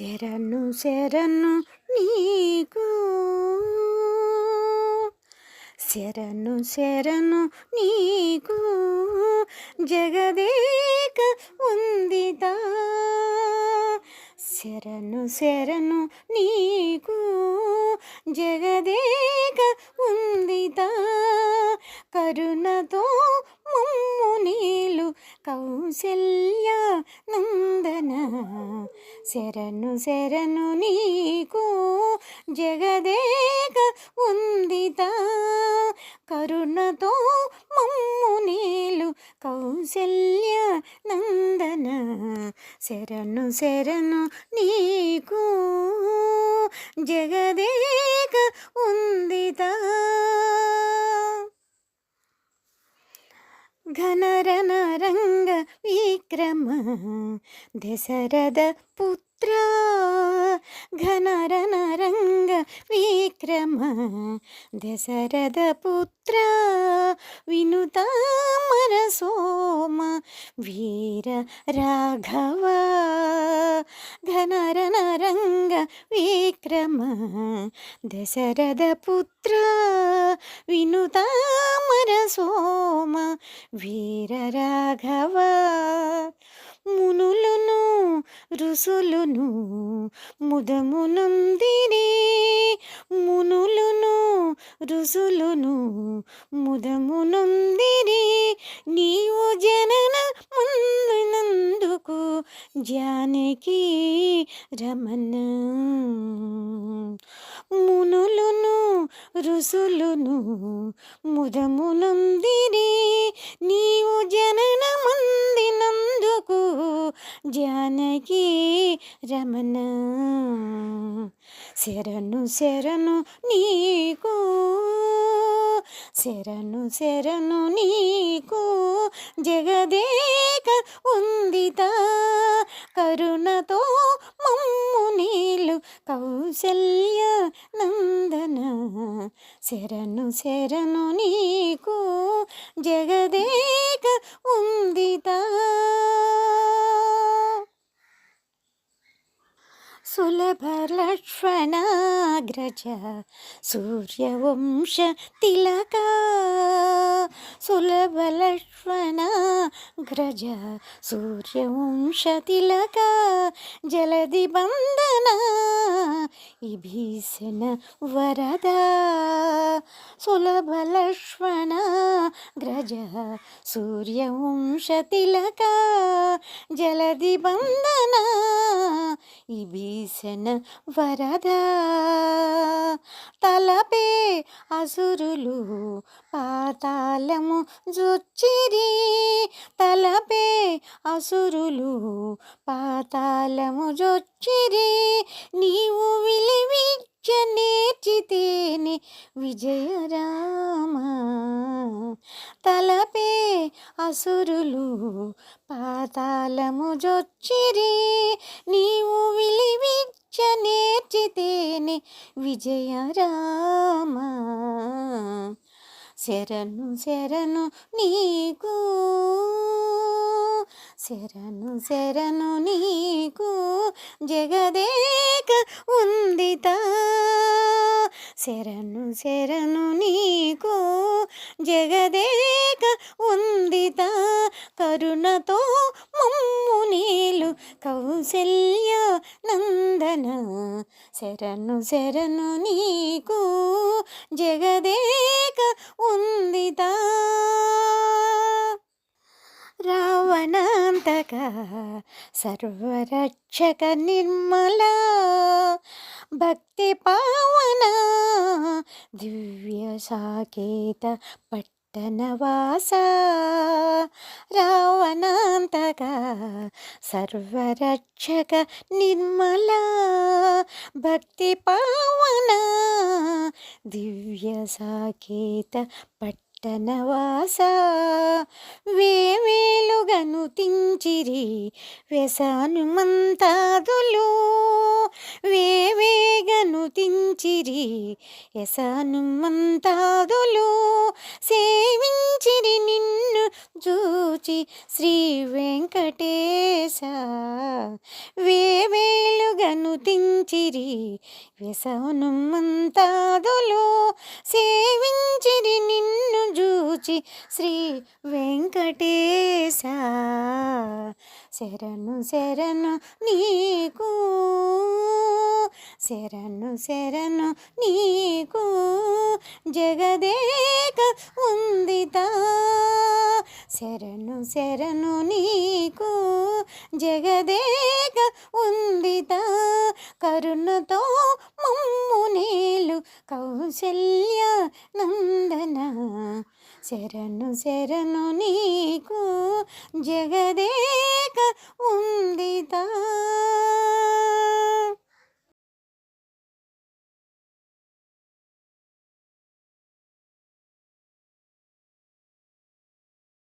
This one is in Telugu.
శరణు శరణు నీకు, శరణు శరణు నీకు, జగదేక వందిత. శరణు శరణు నీకు, జగదేక వందిత. కరుణతో మమ్ము నీలు కౌసల్య నందన. శరణు శరణు నీకు, జగదేక వందిత. కరుణతో మమ్ము నీలు కౌసల్య నందన. శరణు శరణు నీకు, జగదేక వందిత. ఘనరనరంగ విక్రమ దశరథ పుత్ర. ఘనరనరంగ విక్రమ దశరథ పుత్ర. వినుతామర సోమ వీర రాఘవ. ఘనరనరంగ విక్రమ దశరథ పుత్ర. వినుతామర సోమ వీర రాఘవ. మునులును ఋషులును ముదమునందిరి. మునులును ఋషులును ముదమునందిరి. నీవు జనన ముందునందుకు జానకి రమణ. మునులును ఋషులును ముదమునందిరి. నీవు జనన మందినందుకు జానకి రమణ. శరణు శరణు నీకు, శరణు శరణు నీకు, జగదేక వందిత. కరుణతో మమ్ము నీలు కౌసల్య నందన. శరణు శరణు నీకు, జగదేక వందిత. సులభ లక్ష్మణాగ్రజ సూర్యవంశ తిలక. సులభ లక్ష్మణాగ్రజ సూర్యవంశ తిలక. జలధి బంధన విభీషణ వరద. సులభ లక్ష్మణాగ్రజ సూర్యవంశ తిలక. జలధి బంధన విభీషణ వరద. తలపే అసురులు పాతాళము జొచ్చిరి. తలపే అసురులు పాతాళము జొచ్చిరి. నీవు విలువిచ్చ నేర్చితేనే విజయరామ. తలపే అసురులు పాతాళము జొచ్చిరి. నీవు విలువిచ్చ నేర్చితేనే విజయరామ. శరణు శరణు నీకు, శరణు శరణు నీకు, జగదేక వందిత. శరణు శరణు నీకు, జగదేక వందిత. కరుణతో మమ్ము నీలు కౌసల్య నందన. శరణు శరణు నీకు, జగదేక వందిత. రావణాంతక సర్వరక్షక నిర్మల. భక్తి పావన దివ్య సాకేత పట్టణవాస. రావణాంతక సర్వరక్షక నిర్మల. భక్తి పావన దివ్య సాకేత పట్టణవాస. వేవేలుగను తించిరి వ్యసనుమంతాదులు. వేవేగను తించిరి యసనుమంతాదులు. సేవించిరి నిన్ను చూచి శ్రీ వెంకటేశ. వేవేలుగను స్తుతించిరి వ్యసనమంతాదులు సేవించిరి నిన్ను జూచి శ్రీ వెంకటేశ శరణు శరణు నీకు శరణు శరణు నీకు జగదేక వందిత శరణు శరణు నీకు జగదేక వందిత కరుణతో మమ్ము నేలు కౌసల్య నందన శరణు శరణు నీకు జగదేక వందిత